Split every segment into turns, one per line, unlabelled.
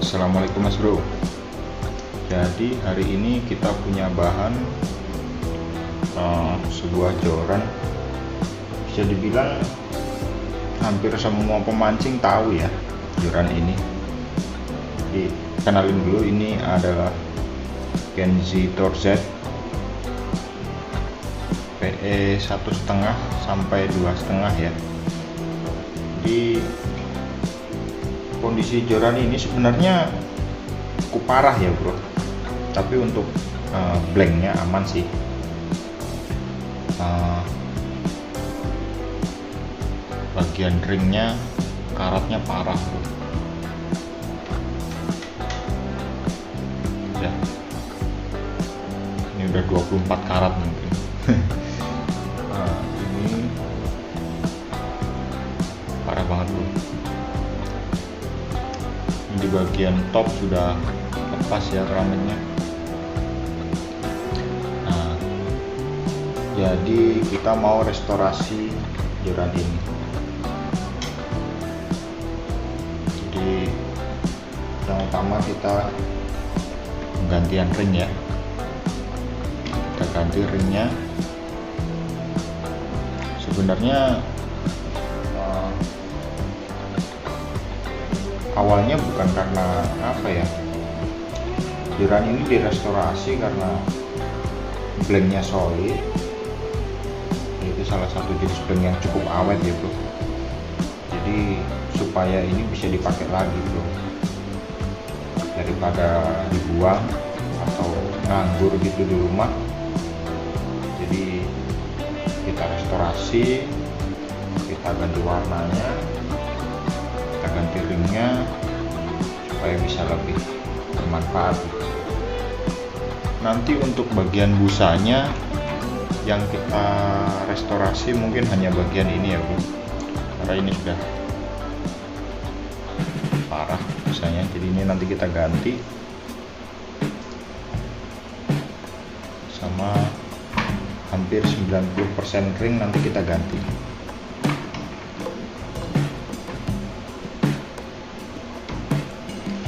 Assalamualaikum Mas Bro. Jadi hari ini kita punya bahan sebuah joran, bisa dibilang hampir semua pemancing tahu ya joran ini. Jadi kenalin dulu, ini adalah Kenzi Torzet PE 1,5 sampai 2,5 ya. Di kondisi joran ini sebenarnya cukup parah ya bro, tapi untuk blanknya aman sih. Bagian ringnya karatnya parah bro ya, ini udah 24 karat mungkin. Ini parah banget bro. Di bagian top sudah lepas ya ramennya. Nah, jadi kita mau restorasi joran ini. Jadi yang utama kita penggantian ring ya. Kita ganti ringnya. Sebenarnya awalnya bukan karena apa ya, joran ini direstorasi karena blanknya solid, itu salah satu jenis blank yang cukup awet ya bro. Jadi supaya ini bisa dipakai lagi bro, daripada dibuang atau nganggur gitu di rumah. Jadi kita restorasi, kita ganti warnanya, kita ganti ringnya supaya bisa lebih bermanfaat. Nanti untuk bagian busanya yang kita restorasi mungkin hanya bagian ini ya bro, karena ini sudah parah busanya. Jadi ini nanti kita ganti sama hampir 90% ring nanti kita ganti.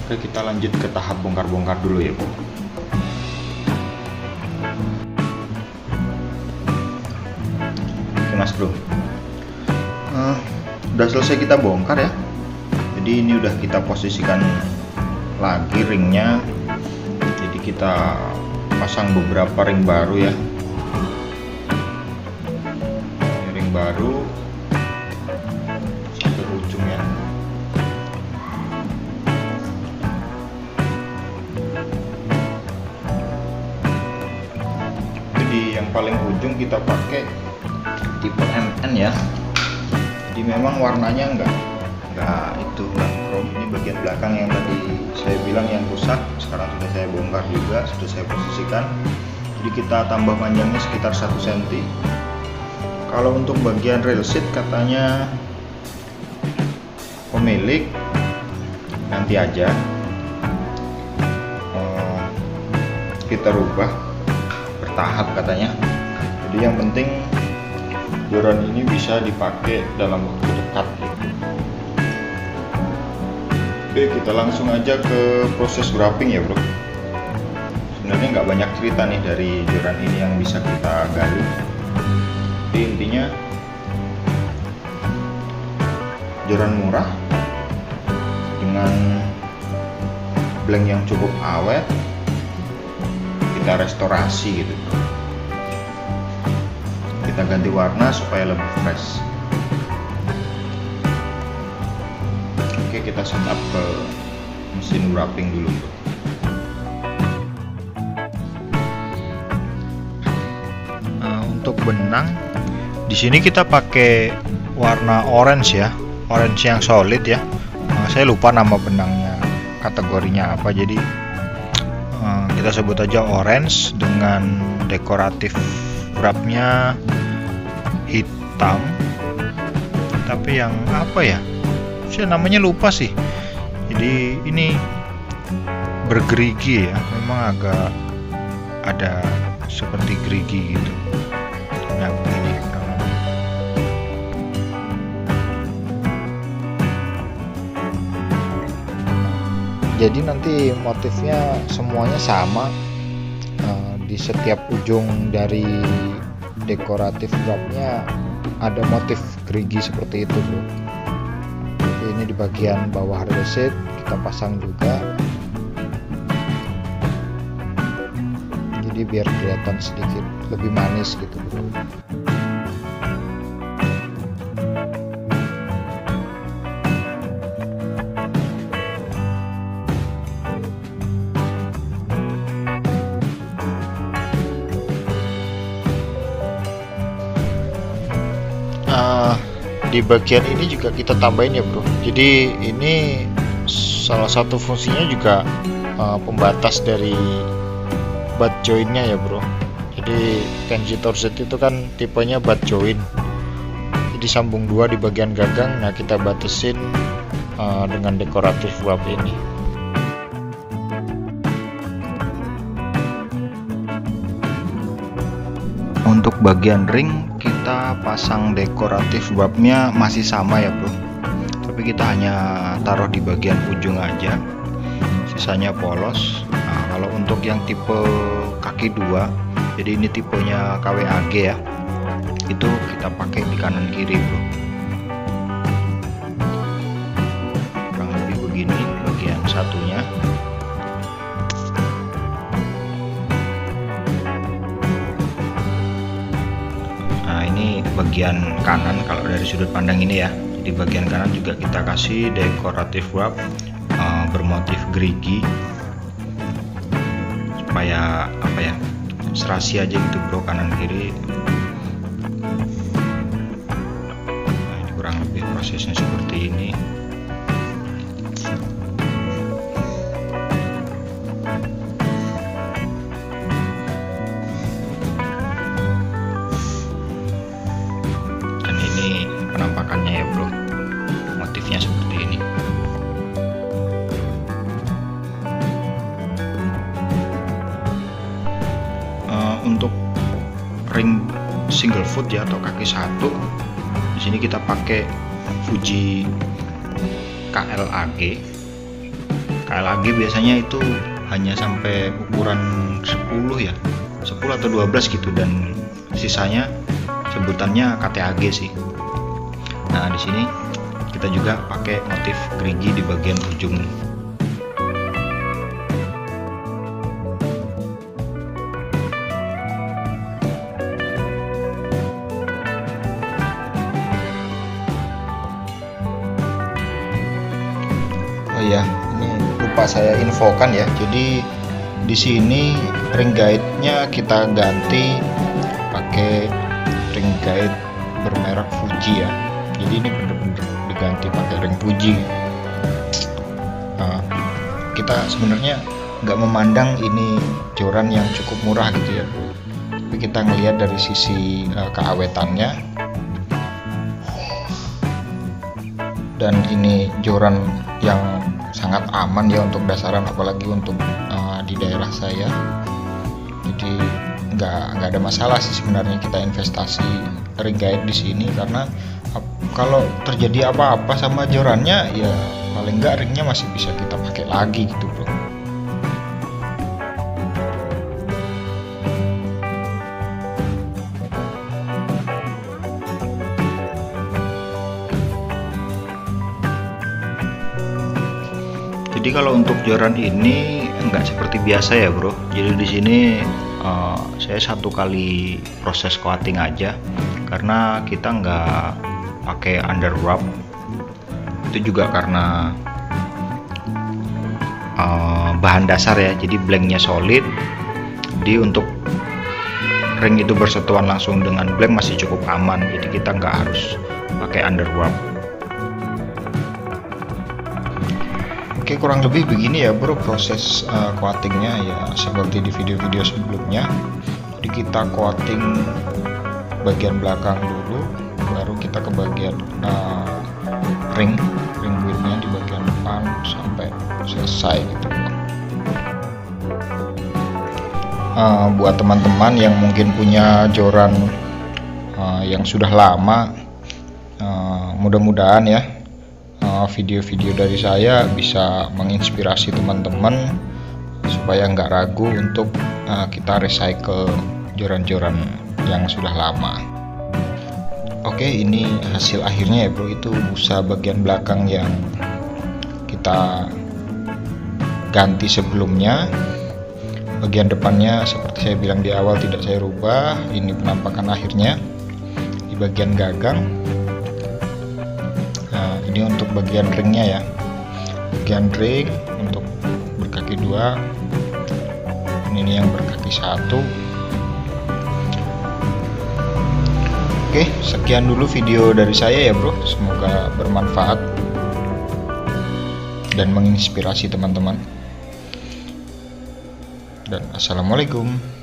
Oke, kita lanjut ke tahap bongkar-bongkar dulu ya Bu. Oke Mas Bro, udah selesai kita bongkar ya. Jadi ini udah kita posisikan lagi ringnya. Jadi kita pasang beberapa ring baru ya. Ini ring baru sampai ujung ya. Yang paling ujung kita pakai tipe MN ya. Jadi memang warnanya enggak chrome. Ini bagian belakang yang tadi saya bilang yang rusak, sekarang sudah saya bongkar juga, sudah saya posisikan. Jadi kita tambah panjangnya sekitar 1 cm. Kalau untuk bagian rail seat katanya pemilik nanti aja kita rubah tahap katanya. Jadi yang penting joran ini bisa dipakai dalam waktu dekat gitu. Oke, kita langsung aja ke proses wrapping ya bro. Sebenarnya nggak banyak cerita nih dari joran ini yang bisa kita gali. Jadi intinya joran murah dengan blank yang cukup awet, kita restorasi gitu, kita ganti warna supaya lebih fresh. Oke, kita setup ke mesin wrapping dulu bro. Nah, untuk benang di sini kita pakai warna orange ya, orange yang solid ya. Saya lupa nama benangnya, kategorinya apa, jadi kita sebut aja orange dengan dekoratif wrapnya hitam, tapi yang apa ya, saya namanya lupa sih. Jadi ini bergerigi ya, memang agak ada seperti gerigi gitu. Nah begini kurang lebih. Jadi nanti motifnya semuanya sama. Di setiap ujung dari dekoratif wrapnya ada motif gerigi seperti itu, bro. Jadi ini di bagian bawah resin kita pasang juga, jadi biar kelihatan sedikit lebih manis gitu, bro. Di bagian ini juga kita tambahin ya, bro. Jadi ini salah satu fungsinya juga pembatas dari butt jointnya ya, bro. Jadi Kenji Torzet itu kan tipenya butt joint, jadi sambung dua di bagian gagang. Nah, kita batasin dengan dekoratif wrap ini. Untuk bagian ring kita pasang dekoratif wrapnya masih sama ya, bro, tapi kita hanya taruh di bagian ujung aja, sisanya polos. Nah, kalau untuk yang tipe kaki dua, jadi ini tipenya KWAG ya, itu kita pakai di kanan kiri, bro. Kurang lebih begini bagian satunya. Ini bagian kanan kalau dari sudut pandang ini ya. Di bagian kanan juga kita kasih dekoratif wrap bermotif gerigi supaya apa ya, serasi aja gitu, bro, kanan kiri. Nah, ini kurang lebih prosesnya seperti ini. Penampakannya ya, bro, motifnya seperti ini. Untuk ring single foot ya, atau kaki satu, di sini kita pakai Fuji KLAG. KLAG biasanya itu hanya sampai ukuran 10 ya, 10 atau 12 gitu, dan sisanya sebutannya KTAG sih. Nah, di sini kita juga pakai motif gerigi di bagian ujung. Oh iya, ini lupa saya infokan ya. Jadi di sini ring guide-nya kita ganti pakai ring guide bermerek Fuji ya. Jadi ini bener-bener diganti pakai ring Fuji. Nah, kita sebenarnya nggak memandang ini joran yang cukup murah gitu ya, tapi kita ngelihat dari sisi keawetannya. Dan ini joran yang sangat aman ya untuk dasaran, apalagi untuk di daerah saya. Jadi nggak ada masalah sih sebenarnya kita investasi ring guide di sini, karena kalau terjadi apa-apa sama jorannya ya paling nggak ringnya masih bisa kita pakai lagi gitu, bro. Jadi kalau untuk joran ini nggak seperti biasa ya, bro. Jadi di sini saya satu kali proses coating aja, karena kita nggak pakai under wrap. Itu juga karena bahan dasar ya, jadi blanknya solid. Jadi untuk ring itu bersentuhan langsung dengan blank masih cukup aman, jadi kita nggak harus pakai under wrap. Oke, kurang lebih begini ya, bro, proses coatingnya ya, seperti di video-video sebelumnya. Jadi kita coating bagian belakang dulu, baru kita ke bagian ring widthnya di bagian depan sampai selesai gitu. Buat teman-teman yang mungkin punya joran yang sudah lama, mudah-mudahan ya video-video dari saya bisa menginspirasi teman-teman supaya nggak ragu untuk kita recycle joran-joran yang sudah lama. Oke, ini hasil akhirnya ya bro. Itu busa bagian belakang yang kita ganti sebelumnya. Bagian depannya seperti saya bilang di awal tidak saya rubah. Ini penampakan akhirnya di bagian gagang. Nah, ini untuk bagian ringnya ya, bagian ring untuk berkaki 2, ini yang berkaki 1. Oke, sekian dulu video dari saya ya bro, semoga bermanfaat dan menginspirasi teman-teman. Dan assalamualaikum.